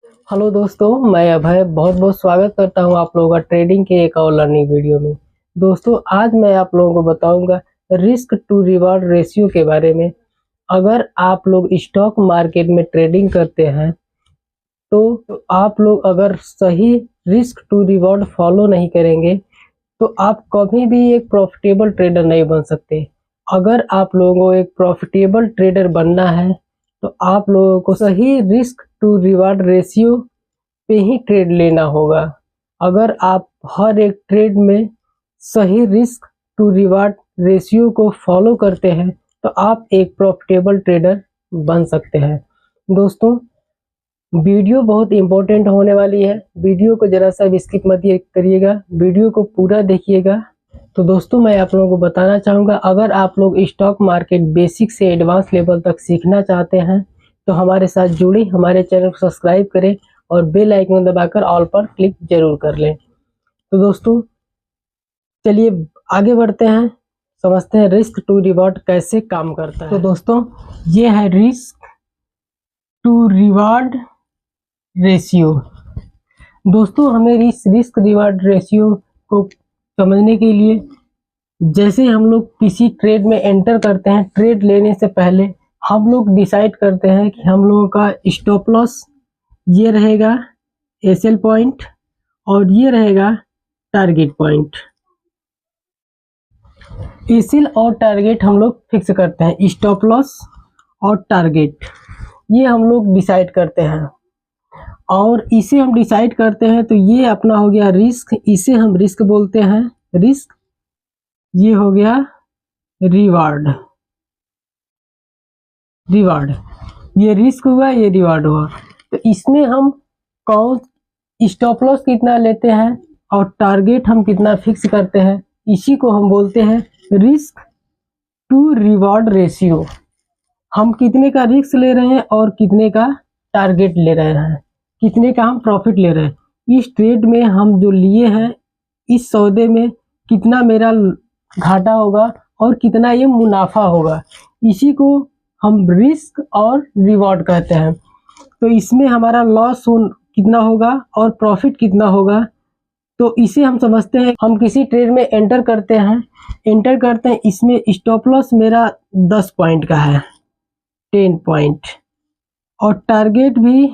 Hello दोस्तों, मैं अभय बहुत बहुत स्वागत करता हूं आप लोगों का ट्रेडिंग के एक और लर्निंग वीडियो में। दोस्तों, आज मैं आप लोगों को बताऊंगा रिस्क टू रिवार्ड रेशियो के बारे में। अगर आप लोग स्टॉक मार्केट में ट्रेडिंग करते हैं तो आप लोग अगर सही रिस्क टू रिवार्ड फॉलो नहीं करेंगे तो आप कभी भी एक प्रॉफिटेबल ट्रेडर नहीं बन सकते। अगर आप लोगों को एक प्रॉफिटेबल ट्रेडर बनना है तो आप लोगों को सही रिस्क टू रिवार्ड रेशियो पे ही ट्रेड लेना होगा। अगर आप हर एक ट्रेड में सही रिस्क टू रिवार्ड रेशियो को फॉलो करते हैं तो आप एक प्रॉफिटेबल ट्रेडर बन सकते हैं। दोस्तों, वीडियो बहुत इंपॉर्टेंट होने वाली है। वीडियो को जरा सा भी स्किप मत करिएगा, वीडियो को पूरा देखिएगा। तो दोस्तों, मैं आप लोगों को बताना चाहूँगा, अगर आप लोग स्टॉक मार्केट बेसिक से एडवांस लेवल तक सीखना चाहते हैं तो हमारे साथ जुड़े, हमारे चैनल को सब्सक्राइब करें और बेल आइकन दबाकर ऑल पर क्लिक जरूर कर लें। तो दोस्तों, चलिए आगे बढ़ते हैं, समझते हैं रिस्क टू रिवार्ड कैसे काम करता है। तो दोस्तों, ये है रिस्क टू रिवार्ड रेशियो। दोस्तों, हमें इस रिस्क रिवार्ड रेशियो को समझने के लिए, जैसे हम लोग किसी ट्रेड में एंटर करते हैं, ट्रेड लेने से पहले हम लोग डिसाइड करते हैं कि हम लोगों का स्टॉप लॉस ये रहेगा एसएल पॉइंट और ये रहेगा टारगेट पॉइंट। एसएल और टारगेट हम लोग फिक्स करते हैं, स्टॉप लॉस और टारगेट ये हम लोग डिसाइड करते हैं। और इसे हम डिसाइड करते हैं तो ये अपना हो गया रिस्क, इसे हम रिस्क बोलते हैं, रिस्क। ये हो गया रिवार्ड, रिवार्ड ये रिस्क हुआ, ये रिवार्ड हुआ। तो इसमें हम कौन स्टॉप लॉस कितना लेते हैं और टारगेट हम कितना फिक्स करते हैं, इसी को हम बोलते हैं रिस्क टू रिवार्ड रेशियो। हम कितने का रिस्क ले रहे हैं और कितने का टारगेट ले रहे हैं, कितने का हम प्रॉफिट ले रहे हैं। इस ट्रेड में हम जो लिए हैं, इस सौदे में कितना मेरा घाटा होगा और कितना ये मुनाफा होगा, इसी को हम रिस्क और रिवॉर्ड कहते हैं। तो इसमें हमारा लॉस कितना होगा और प्रॉफिट कितना होगा, तो इसे हम समझते हैं। हम किसी ट्रेड में एंटर करते हैं, इसमें स्टॉप लॉस मेरा 10 पॉइंट का है, 10 पॉइंट, और टारगेट भी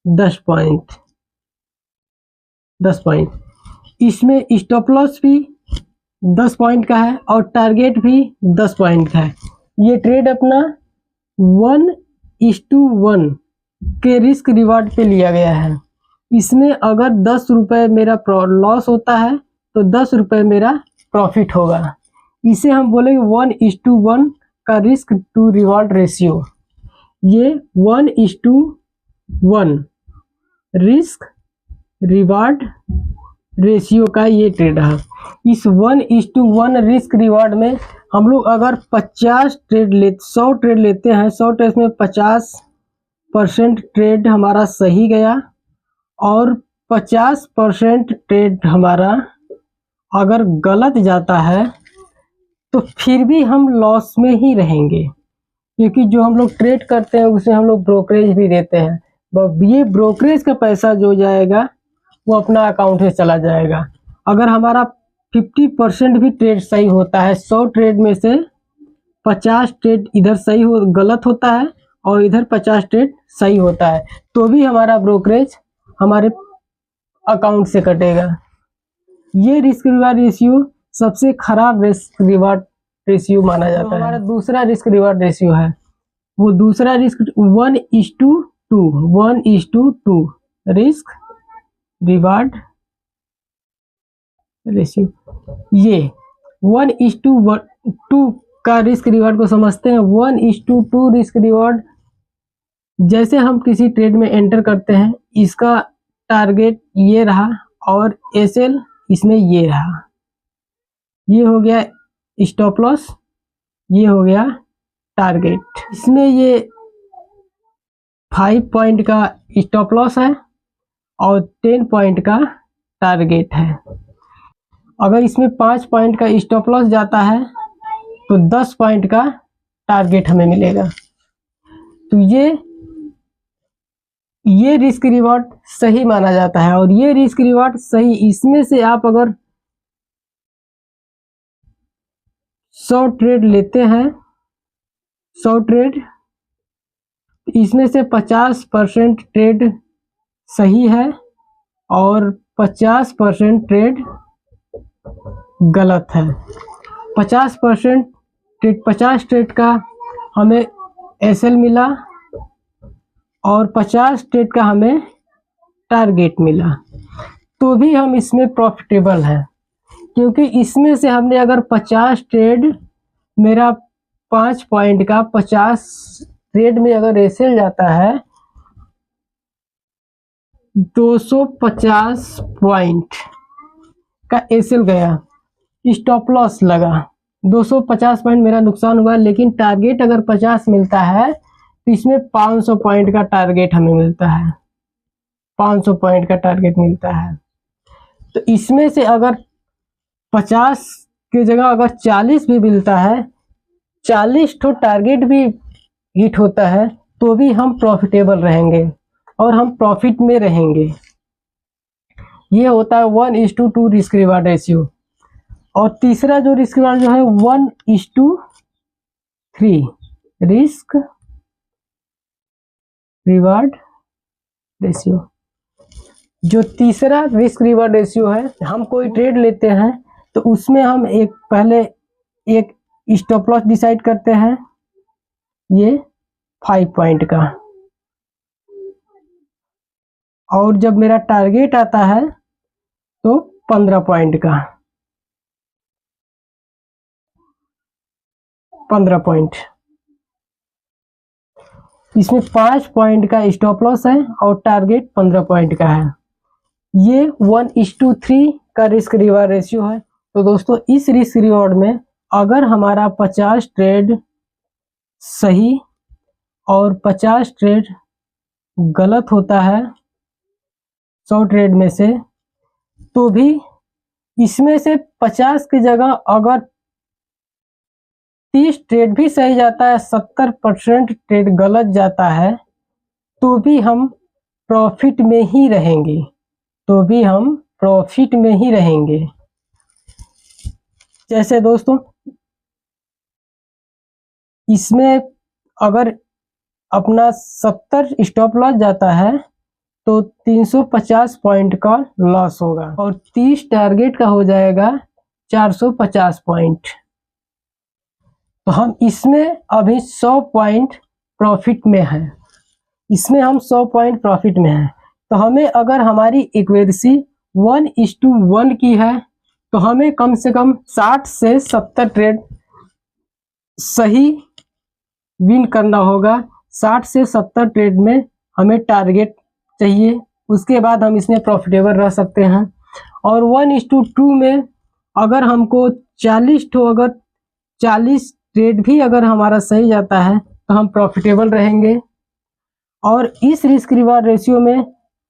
10 पॉइंट, 10 पॉइंट। इसमें स्टॉप लॉस भी 10 पॉइंट का है और टारगेट भी 10 पॉइंट का है। ये ट्रेड अपना 1:1 के रिस्क रिवार्ड पे लिया गया है। इसमें अगर 10 रुपये मेरा लॉस होता है तो 10 रुपये मेरा प्रॉफिट होगा। इसे हम बोलेंगे 1:1 का रिस्क टू रिवार्ड रेशियो। ये 1:1 रिस्क रिवार्ड रेशियो का ये ट्रेड है। इस 1:1 रिस्क रिवार्ड में हम लोग अगर 100 ट्रेड लेते हैं, 100 ट्रेड में 50% ट्रेड हमारा सही गया और 50% ट्रेड हमारा अगर गलत जाता है तो फिर भी हम लॉस में ही रहेंगे, क्योंकि जो हम लोग ट्रेड करते हैं उसे हम लोग ब्रोकरेज भी देते हैं। ये ब्रोकरेज का पैसा जो जाएगा वो अपना अकाउंट से चला जाएगा। अगर हमारा 50% भी ट्रेड सही होता है, 100 ट्रेड में से 50 ट्रेड इधर गलत होता है और इधर 50 ट्रेड सही होता है, तो भी हमारा ब्रोकरेज हमारे अकाउंट से कटेगा। ये रिस्क रिवार्ड रेशियो सबसे खराब रिस्क रिवार्ड रेशियो माना जाता है। हमारा दूसरा रिस्क रिवार्ड रेशियो है, वो दूसरा रिस्क 1:2 रिस्क रिवार्ड रेशियो। ये 1:2 का रिस्क रिवार्ड को समझते हैं। 1:2 रिस्क रिवार्ड, जैसे हम किसी ट्रेड में एंटर करते हैं, इसका टारगेट ये रहा और एसएल इसमें ये रहा, ये हो गया स्टॉप लॉस, ये हो गया टारगेट। इसमें ये 5 पॉइंट का स्टॉप लॉस है और 10 पॉइंट का टारगेट है। अगर इसमें 5 पॉइंट का स्टॉप लॉस जाता है तो 10 पॉइंट का टारगेट हमें मिलेगा। तो ये ये रिस्क रिवॉर्ड सही माना जाता है। और ये रिस्क रिवॉर्ड सही, इसमें से आप अगर 100 ट्रेड लेते हैं, 100 ट्रेड, इसमें से 50% ट्रेड सही है और 50% ट्रेड गलत है। 50% ट्रेड, 50 ट्रेड का हमें एसएल मिला और 50 ट्रेड का हमें टारगेट मिला, तो भी हम इसमें प्रॉफिटेबल हैं, क्योंकि इसमें से हमने अगर 50 ट्रेड, मेरा 5 पॉइंट का 50 ट्रेड में अगर एसएल जाता है 250 पॉइंट का एसएल गया, स्टॉप लॉस लगा, 250 पॉइंट मेरा नुकसान हुआ। लेकिन टारगेट अगर 50 मिलता है तो इसमें 500 पॉइंट का टारगेट हमें मिलता है, 500 पॉइंट का टारगेट मिलता है। तो इसमें से अगर 50 की जगह अगर 40 भी मिलता है, 40 तो टारगेट भी हिट होता है, तो भी हम प्रॉफिटेबल रहेंगे और हम प्रॉफिट में रहेंगे। ये होता है 1:2 रिस्क रिवार्ड रेशियो। और तीसरा जो रिस्क रिवार्ड जो है 1:3 रिस्क रिवार्ड रेशियो। जो तीसरा रिस्क रिवार्ड रेशियो है, हम कोई ट्रेड लेते हैं तो उसमें हम पहले एक स्टॉप लॉस डिसाइड करते हैं, ये 5 पॉइंट का, और जब मेरा टारगेट आता है तो 15 पॉइंट का, 15 पॉइंट। इसमें 5 पॉइंट का स्टॉप लॉस है और टारगेट 15 पॉइंट का है। ये 1:3 का रिस्क रिवार्ड रेशियो है। तो दोस्तों, इस रिस्क रिवॉर्ड में अगर हमारा 50 ट्रेड सही और 50 ट्रेड गलत होता है 100 ट्रेड में से, तो भी इसमें से 50 की जगह अगर 30 ट्रेड भी सही जाता है, 70% ट्रेड गलत जाता है, तो भी हम प्रॉफिट में ही रहेंगे, तो भी हम प्रॉफिट में ही रहेंगे। जैसे दोस्तों, इसमें अगर अपना 70 स्टॉप लॉस जाता है तो 350 पॉइंट का लॉस होगा और 30 टारगेट का हो जाएगा 450 पॉइंट। तो हम इसमें अभी 100 पॉइंट प्रॉफिट में हैं, इसमें हम 100 पॉइंट प्रॉफिट में हैं। तो हमें अगर हमारी एक्यूरेसी 1:1 की है तो हमें कम से कम 60 से 70 ट्रेड सही विन करना होगा। 60 से 70 ट्रेड में हमें टारगेट चाहिए, उसके बाद हम इसमें प्रॉफिटेबल रह सकते हैं। और 1:2 में अगर हमको 40 तो अगर 40 ट्रेड भी अगर हमारा सही जाता है तो हम प्रॉफिटेबल रहेंगे। और इस रिस्क रिवार्ड रेशियो में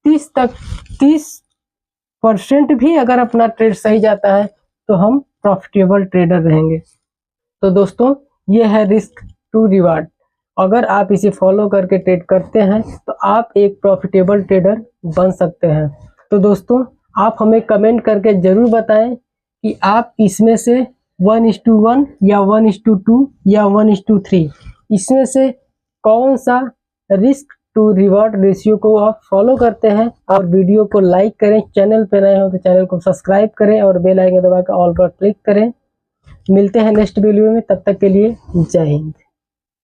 30% भी अगर अपना ट्रेड सही जाता है तो हम प्रॉफिटेबल ट्रेडर रहेंगे। तो दोस्तों, ये है रिस्क टू रिवार्ड। अगर आप इसे फॉलो करके ट्रेड करते हैं तो आप एक प्रॉफिटेबल ट्रेडर बन सकते हैं। तो दोस्तों, आप हमें कमेंट करके ज़रूर बताएं कि आप इसमें से 1:1 या 1:2 या 1:3 इसमें से कौन सा रिस्क टू रिवार्ड रेशियो को आप फॉलो करते हैं। और वीडियो को लाइक करें, चैनल पर नए हो तो चैनल को सब्सक्राइब करें और बेल आइकन दबाकर ऑल पर क्लिक करें। मिलते हैं नेक्स्ट वीडियो में, तब तक के लिए जय हिंद।